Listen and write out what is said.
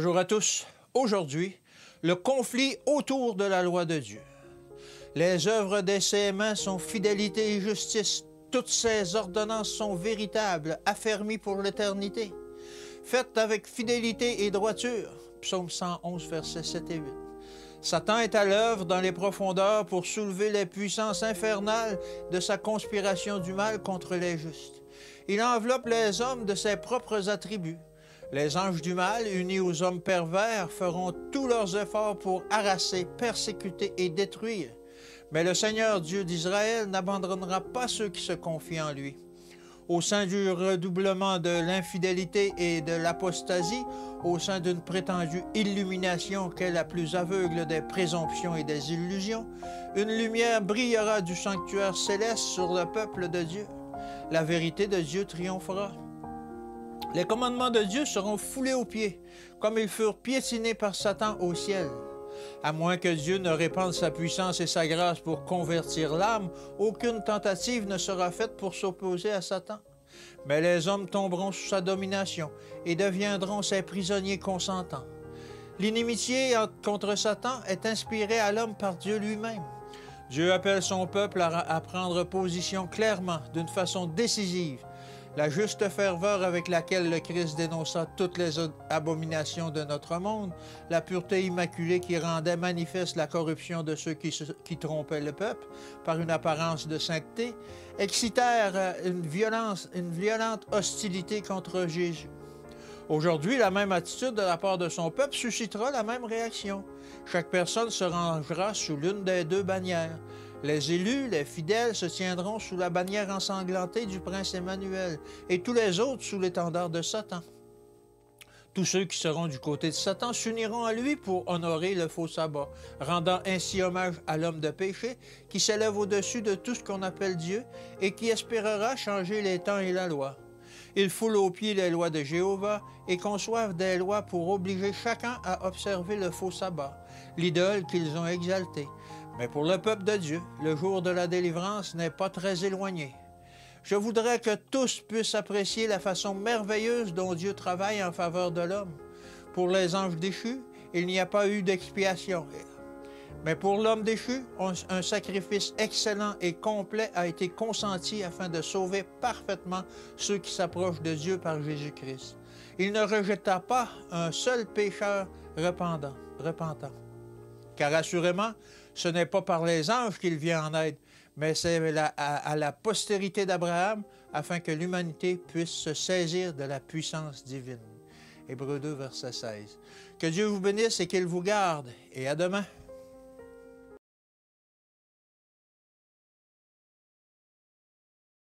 Bonjour à tous. Aujourd'hui, le conflit autour de la loi de Dieu. Les œuvres de ses mains sont fidélité et justice. Toutes ses ordonnances sont véritables, affermies pour l'éternité. Faites avec fidélité et droiture. Psaume 111, versets 7 et 8. Satan est à l'œuvre dans les profondeurs pour soulever les puissances infernales de sa conspiration du mal contre les justes. Il enveloppe les hommes de ses propres attributs. Les anges du mal, unis aux hommes pervers, feront tous leurs efforts pour harasser, persécuter et détruire. Mais le Seigneur Dieu d'Israël n'abandonnera pas ceux qui se confient en lui. Au sein du redoublement de l'infidélité et de l'apostasie, au sein d'une prétendue illumination qu'est la plus aveugle des présomptions et des illusions, une lumière brillera du sanctuaire céleste sur le peuple de Dieu. La vérité de Dieu triomphera. Les commandements de Dieu seront foulés aux pieds, comme ils furent piétinés par Satan au ciel. À moins que Dieu ne répande sa puissance et sa grâce pour convertir l'âme, aucune tentative ne sera faite pour s'opposer à Satan. Mais les hommes tomberont sous sa domination et deviendront ses prisonniers consentants. L'inimitié contre Satan est inspirée à l'homme par Dieu lui-même. Dieu appelle son peuple à prendre position clairement, d'une façon décisive. La juste ferveur avec laquelle le Christ dénonça toutes les abominations de notre monde, la pureté immaculée qui rendait manifeste la corruption de ceux qui trompaient le peuple par une apparence de sainteté, excitèrent une violente hostilité contre Jésus. Aujourd'hui, la même attitude de la part de son peuple suscitera la même réaction. Chaque personne se rangera sous l'une des deux bannières. Les élus, les fidèles, se tiendront sous la bannière ensanglantée du prince Emmanuel, et tous les autres sous l'étendard de Satan. Tous ceux qui seront du côté de Satan s'uniront à lui pour honorer le faux sabbat, rendant ainsi hommage à l'homme de péché qui s'élève au-dessus de tout ce qu'on appelle Dieu et qui espérera changer les temps et la loi. Ils foulent aux pieds les lois de Jéhovah et conçoivent des lois pour obliger chacun à observer le faux sabbat, l'idole qu'ils ont exaltée. Mais pour le peuple de Dieu, le jour de la délivrance n'est pas très éloigné. Je voudrais que tous puissent apprécier la façon merveilleuse dont Dieu travaille en faveur de l'homme. Pour les anges déchus, il n'y a pas eu d'expiation. Mais pour l'homme déchu, un sacrifice excellent et complet a été consenti afin de sauver parfaitement ceux qui s'approchent de Dieu par Jésus-Christ. Il ne rejeta pas un seul pécheur repentant. Car assurément, ce n'est pas par les anges qu'il vient en aide, mais c'est à la postérité d'Abraham, afin que l'humanité puisse se saisir de la puissance divine. Hébreux 2, verset 16. Que Dieu vous bénisse et qu'il vous garde, et à demain.